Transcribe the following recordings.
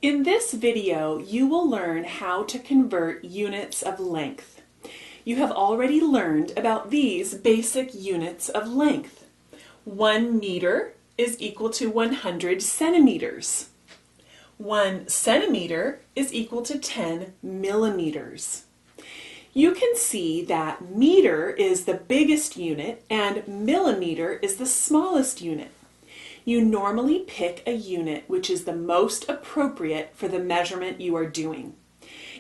In this video, you will learn how to convert units of length. You have already learned about these basic units of length. 1 meter is equal to 100 centimeters. 1 centimeter is equal to 10 millimeters. You can see that meter is the biggest unit and millimeter is the smallest unit. You normally pick a unit which is the most appropriate for the measurement you are doing.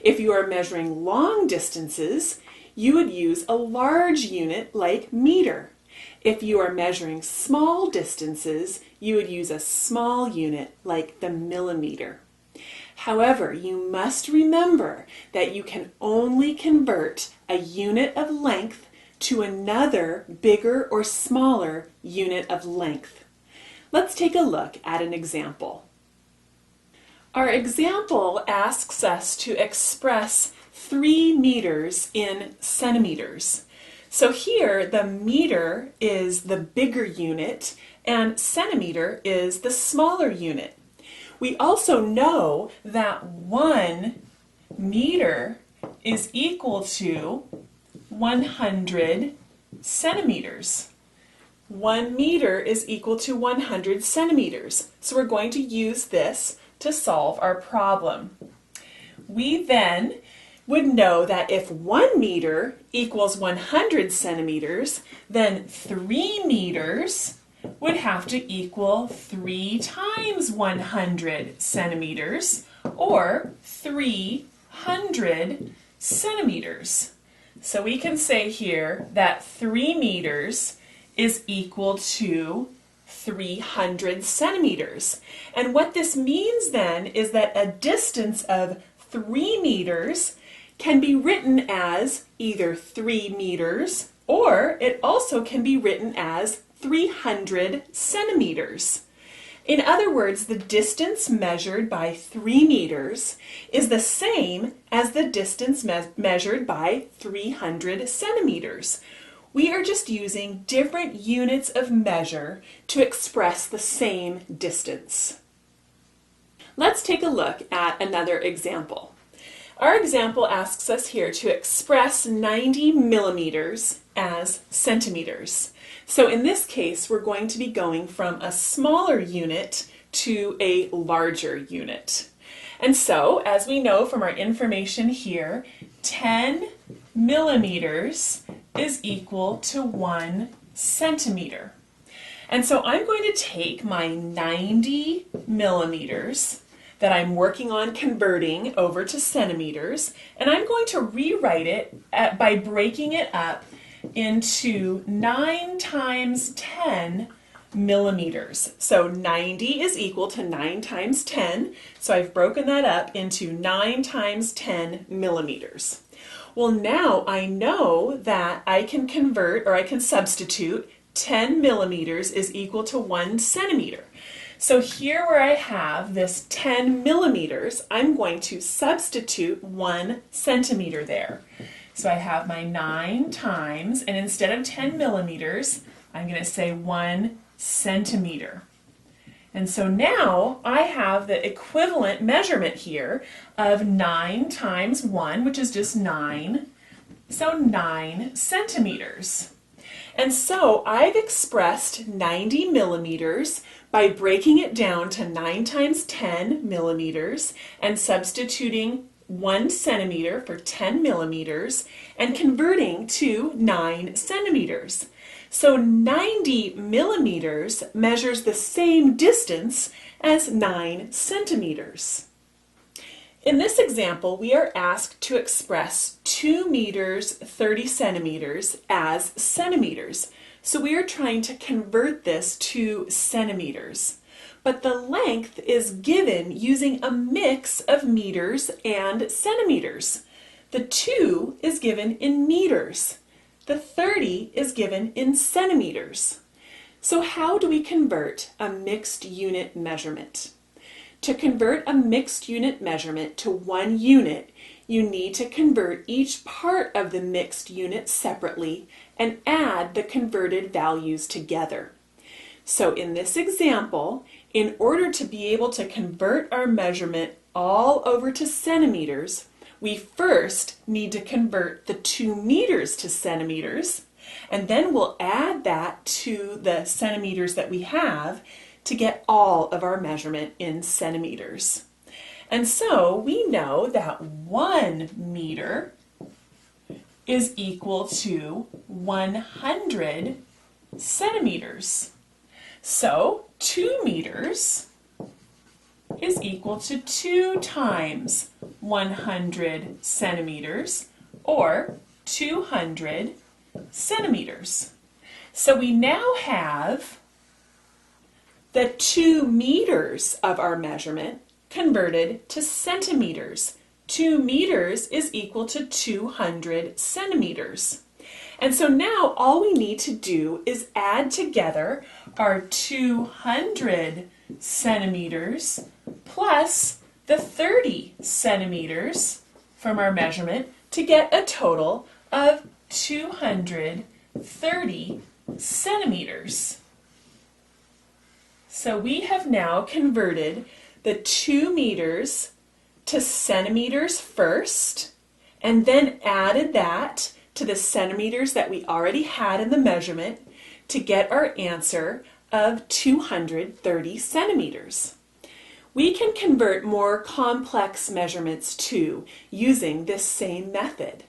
If you are measuring long distances, you would use a large unit like meter. If you are measuring small distances, you would use a small unit like the millimeter. However, you must remember that you can only convert a unit of length to another bigger or smaller unit of length. Let's take a look at an example. Our example asks us to express 3 meters in centimeters. So here the meter is the bigger unit and centimeter is the smaller unit. We also know that 1 meter is equal to 100 centimeters. 1 meter is equal to 100 centimeters. So we're going to use this to solve our problem. We then would know that if 1 meter equals 100 centimeters, then 3 meters would have to equal 3 times 100 centimeters, or 300 centimeters. So we can say here that 3 meters is equal to 300 centimeters. And what this means then is that a distance of 3 meters can be written as either 3 meters or it also can be written as 300 centimeters. In other words, the distance measured by 3 meters is the same as the distance measured by 300 centimeters. We are just using different units of measure to express the same distance. Let's take a look at another example. Our example asks us here to express 90 millimeters as centimeters. So in this case, we're going to be going from a smaller unit to a larger unit. And so, as we know from our information here, 10 millimeters is equal to 1 centimeter. And so I'm going to take my 90 millimeters that I'm working on converting over to centimeters, and I'm going to rewrite it by breaking it up into 9 times 10 millimeters. So 90 is equal to 9 times 10, so I've broken that up into 9 times 10 millimeters. Well, now I know that I can convert, or I can substitute 10 millimeters is equal to 1 centimeter. So here where I have this 10 millimeters, I'm going to substitute 1 centimeter there. So I have my 9 times, and instead of 10 millimeters, I'm going to say 1 centimeter. And so now I have the equivalent measurement here of 9 times 1, which is just 9, so 9 centimeters. And so I've expressed 90 millimeters by breaking it down to 9 times 10 millimeters and substituting 1 centimeter for 10 millimeters and converting to 9 centimeters. So 90 millimeters measures the same distance as 9 centimeters. In this example, we are asked to express 2 meters 30 centimeters as centimeters. So we are trying to convert this to centimeters. But the length is given using a mix of meters and centimeters. The 2 is given in meters. The 30 is given in centimeters. So how do we convert a mixed unit measurement? To convert a mixed unit measurement to 1 unit, you need to convert each part of the mixed unit separately and add the converted values together. So in this example, in order to be able to convert our measurement all over to centimeters, we first need to convert the 2 meters to centimeters, and then we'll add that to the centimeters that we have to get all of our measurement in centimeters. And so we know that 1 meter is equal to 100 centimeters. So 2 meters is equal to 2 times 100 centimeters, or 200 centimeters. So we now have the 2 meters of our measurement converted to centimeters. 2 meters is equal to 200 centimeters. And so now all we need to do is add together our 200 centimeters plus the 30 centimeters from our measurement to get a total of 230 centimeters. So we have now converted the 2 meters to centimeters first, and then added that to the centimeters that we already had in the measurement to get our answer of 230 centimeters. We can convert more complex measurements too using this same method.